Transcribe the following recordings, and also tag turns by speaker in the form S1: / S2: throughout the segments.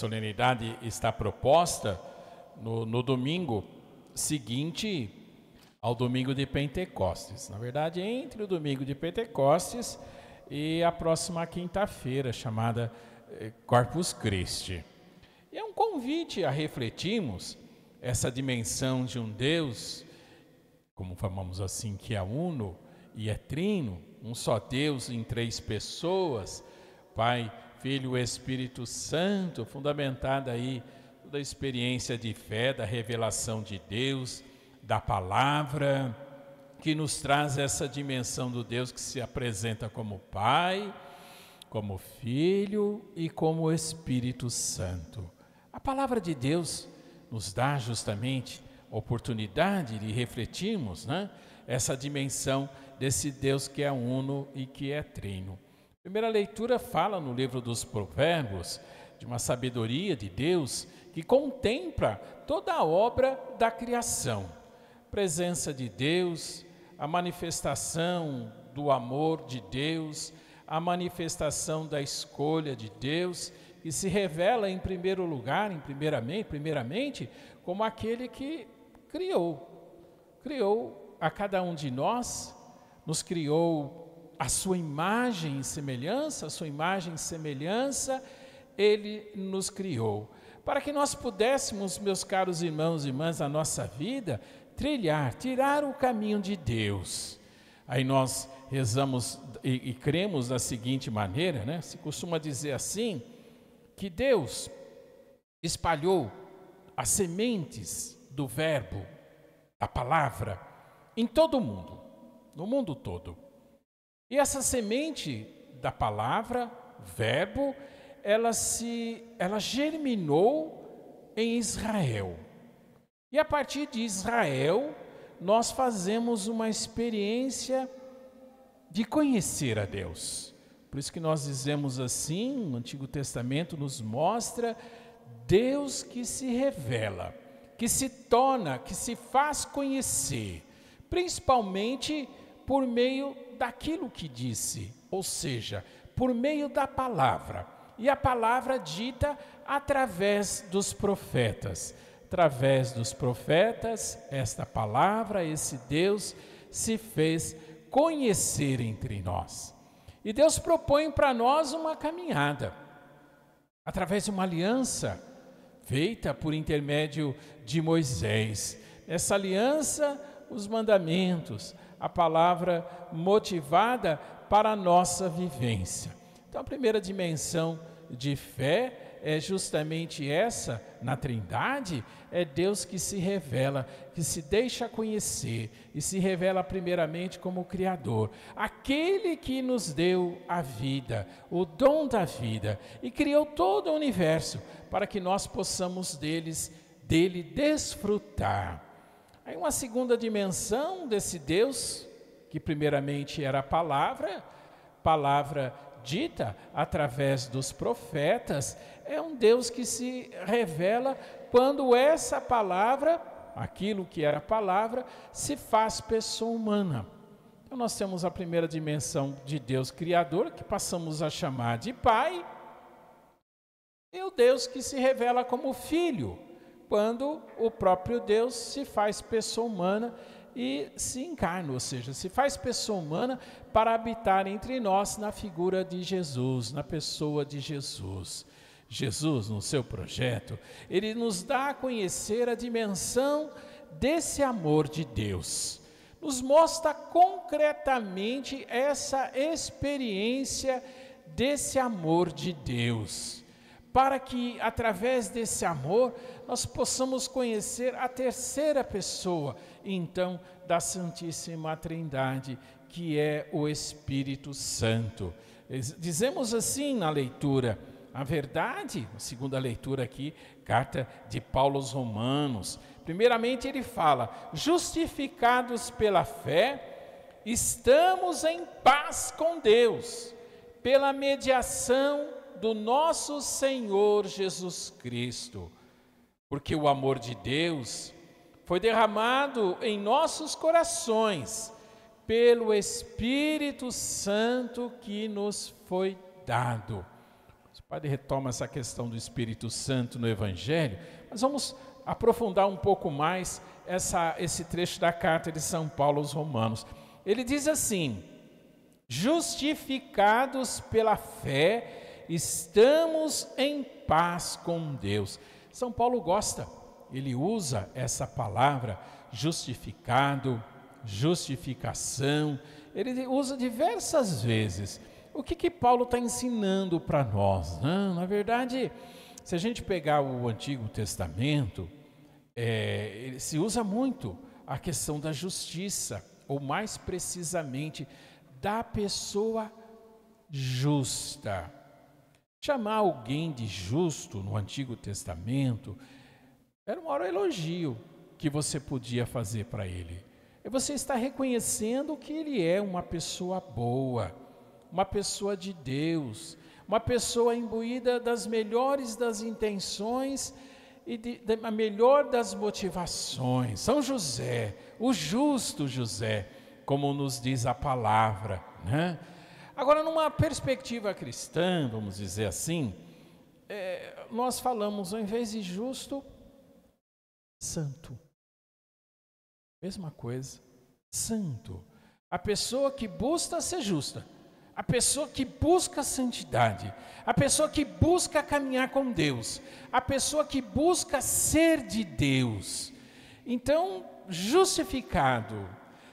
S1: solenidade está proposta no domingo seguinte ao domingo de Pentecostes. Na verdade, entre o domingo de Pentecostes e a próxima quinta-feira, chamada Corpus Christi. E é um convite a refletirmos essa dimensão de um Deus, como falamos assim, que é uno e é trino, um só Deus em três pessoas, Pai, Filho e Espírito Santo, fundamentada aí toda a experiência de fé, da revelação de Deus, da palavra, que nos traz essa dimensão do Deus que se apresenta como Pai, como Filho e como Espírito Santo. A palavra de Deus nos dá justamente a oportunidade de refletirmos, né, essa dimensão desse Deus que é uno e que é trino. A primeira leitura fala no livro dos Provérbios de uma sabedoria de Deus que contempla toda a obra da criação. Presença de Deus, a manifestação do amor de Deus, a manifestação da escolha de Deus, que se revela em primeiro lugar, primeiramente, como aquele que criou a cada um de nós, nos criou a sua imagem e semelhança, Ele nos criou, para que nós pudéssemos, meus caros irmãos e irmãs, na nossa vida, tirar o caminho de Deus. Aí nós rezamos e cremos da seguinte maneira, né? Se costuma dizer assim, que Deus espalhou as sementes do verbo, da palavra, em todo o mundo, no mundo todo. E essa semente da palavra, verbo, ela germinou em Israel. E a partir de Israel, nós fazemos uma experiência de conhecer a Deus. Por isso que nós dizemos assim, o Antigo Testamento nos mostra Deus que se revela, que se torna, que se faz conhecer, principalmente por meio daquilo que disse, ou seja, por meio da palavra. E a palavra dita através dos profetas. Através dos profetas, esta palavra, esse Deus se fez conhecer entre nós. E Deus propõe para nós uma caminhada, através de uma aliança feita por intermédio de Moisés. Essa aliança, os mandamentos, a palavra motivada para a nossa vivência. Então, a primeira dimensão de fé é justamente essa, na Trindade, é Deus que se revela, que se deixa conhecer e se revela primeiramente como Criador, aquele que nos deu a vida, o dom da vida, e criou todo o universo para que nós possamos dele desfrutar. Aí uma segunda dimensão desse Deus, que primeiramente era a palavra dita através dos profetas, é um Deus que se revela quando essa palavra, aquilo que era a palavra, se faz pessoa humana. Então nós temos a primeira dimensão de Deus Criador, que passamos a chamar de Pai, e o Deus que se revela como Filho, quando o próprio Deus se faz pessoa humana e se encarna, ou seja, se faz pessoa humana para habitar entre nós na figura de Jesus, na pessoa de Jesus. Jesus, no seu projeto, ele nos dá a conhecer a dimensão desse amor de Deus. Nos mostra concretamente essa experiência desse amor de Deus, para que, através desse amor, nós possamos conhecer a terceira pessoa, então, da Santíssima Trindade, que é o Espírito Santo. Dizemos assim na leitura, a verdade, a segunda leitura aqui, carta de Paulo aos Romanos. Primeiramente ele fala, justificados pela fé, estamos em paz com Deus, pela mediação do nosso Senhor Jesus Cristo, porque o amor de Deus foi derramado em nossos corações pelo Espírito Santo que nos foi dado. O padre retoma essa questão do Espírito Santo no Evangelho, mas vamos aprofundar um pouco mais esse trecho da carta de São Paulo aos Romanos. Ele diz assim: justificados pela fé, estamos em paz com Deus. São Paulo gosta, ele usa essa palavra justificado, justificação, ele usa diversas vezes. O que Paulo está ensinando para nós? Na verdade, se a gente pegar o Antigo Testamento, se usa muito a questão da justiça, ou mais precisamente, da pessoa justa. Chamar alguém de justo no Antigo Testamento era um maior elogio que você podia fazer para ele. E você está reconhecendo que ele é uma pessoa boa, uma pessoa de Deus, uma pessoa imbuída das melhores das intenções e da melhor das motivações. São José, o justo José, como nos diz a palavra, né? Agora, numa perspectiva cristã, vamos dizer assim, nós falamos, ao invés de justo, santo. Mesma coisa, santo. A pessoa que busca ser justa, a pessoa que busca santidade, a pessoa que busca caminhar com Deus, a pessoa que busca ser de Deus. Então, justificado,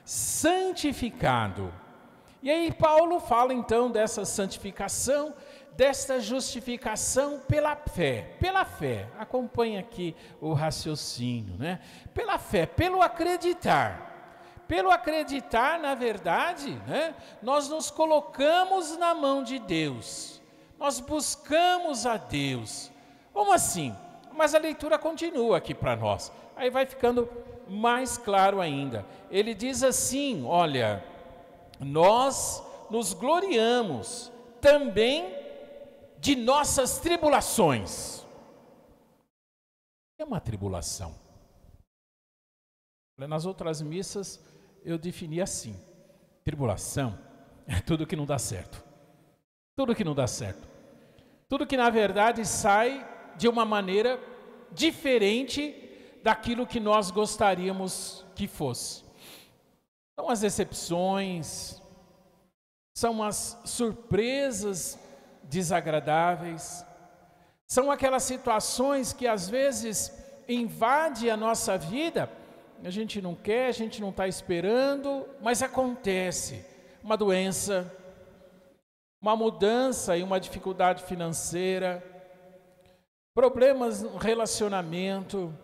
S1: santificado. E aí Paulo fala então dessa santificação, desta justificação pela fé, acompanha aqui o raciocínio, né? Pela fé, pelo acreditar, na verdade, né? Nós nos colocamos na mão de Deus, nós buscamos a Deus. Como assim? Mas a leitura continua aqui para nós, aí vai ficando mais claro ainda. Ele diz assim, olha, nós nos gloriamos também de nossas tribulações. É uma tribulação. Nas outras missas eu defini assim: tribulação é tudo que não dá certo. Tudo que não dá certo. Tudo que na verdade sai de uma maneira diferente daquilo que nós gostaríamos que fosse. São as decepções, são as surpresas desagradáveis, são aquelas situações que às vezes invadem a nossa vida, a gente não quer, a gente não está esperando, mas acontece. Uma doença, uma mudança e uma dificuldade financeira, problemas no relacionamento,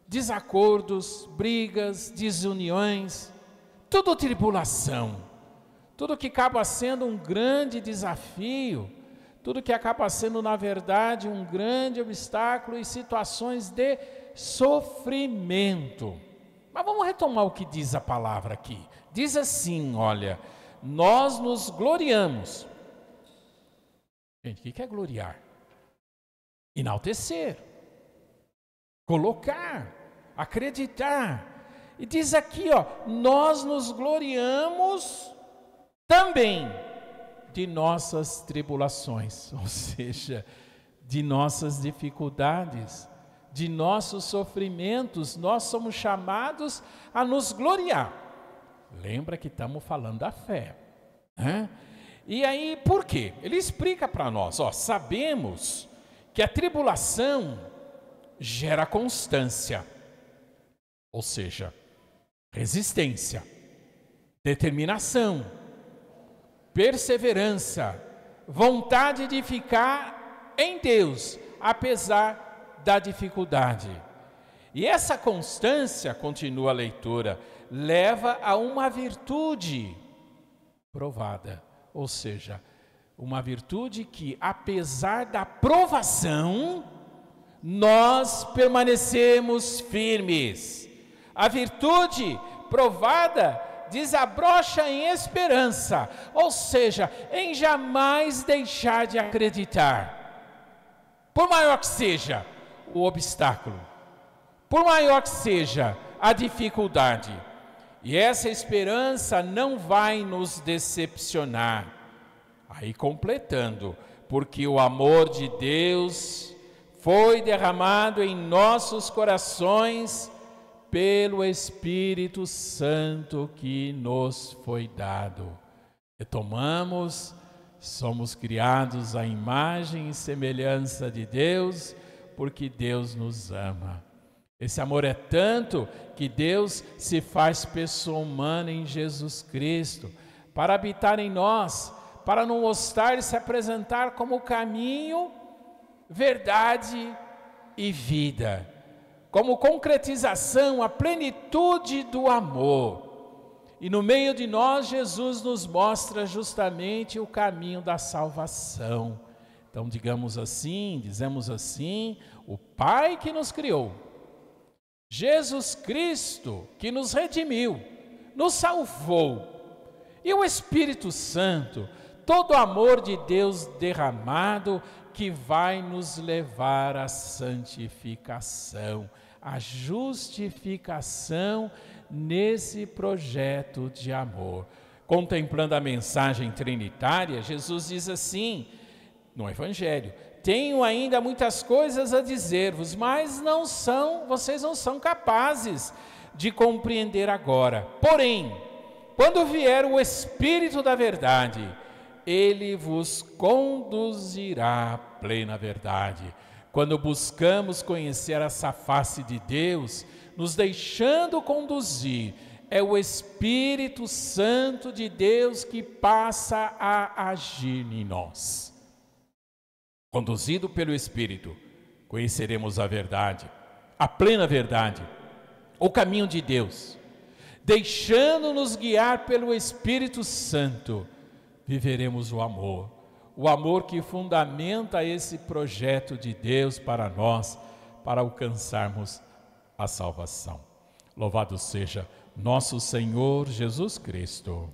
S1: desacordos, brigas, desuniões, tudo tribulação, tudo que acaba sendo um grande desafio, tudo que acaba sendo, na verdade, um grande obstáculo e situações de sofrimento. Mas vamos retomar o que diz a palavra aqui. Diz assim, olha, nós nos gloriamos. Gente, o que é gloriar? Enaltecer, colocar, acreditar. E diz aqui, ó, nós nos gloriamos também de nossas tribulações, ou seja, de nossas dificuldades, de nossos sofrimentos. Nós somos chamados a nos gloriar. Lembra que estamos falando da fé, né? E aí, por quê? Ele explica para nós, ó, sabemos que a tribulação gera constância, ou seja, resistência, determinação, perseverança, vontade de ficar em Deus, apesar da dificuldade. E essa constância, continua a leitura, leva a uma virtude provada, ou seja, uma virtude que, apesar da provação, nós permanecemos firmes. A virtude provada desabrocha em esperança, ou seja, em jamais deixar de acreditar. Por maior que seja o obstáculo, por maior que seja a dificuldade, e essa esperança não vai nos decepcionar. Aí completando, porque o amor de Deus foi derramado em nossos corações pelo Espírito Santo que nos foi dado. Retomamos, somos criados à imagem e semelhança de Deus, porque Deus nos ama. Esse amor é tanto que Deus se faz pessoa humana em Jesus Cristo, para habitar em nós, para nos mostrar e se apresentar como o caminho, verdade e vida, como concretização, a plenitude do amor. E no meio de nós, Jesus nos mostra justamente o caminho da salvação. Então, dizemos assim, o Pai que nos criou, Jesus Cristo que nos redimiu, nos salvou, e o Espírito Santo, todo o amor de Deus derramado, que vai nos levar à santificação, à justificação nesse projeto de amor. Contemplando a mensagem trinitária, Jesus diz assim no Evangelho: tenho ainda muitas coisas a dizer-vos, mas vocês não são capazes de compreender agora. Porém, quando vier o Espírito da verdade, Ele vos conduzirá à plena verdade. Quando buscamos conhecer essa face de Deus, nos deixando conduzir, é o Espírito Santo de Deus que passa a agir em nós. Conduzido pelo Espírito, conheceremos a verdade, a plena verdade, o caminho de Deus. Deixando-nos guiar pelo Espírito Santo, viveremos o amor que fundamenta esse projeto de Deus para nós, para alcançarmos a salvação. Louvado seja nosso Senhor Jesus Cristo.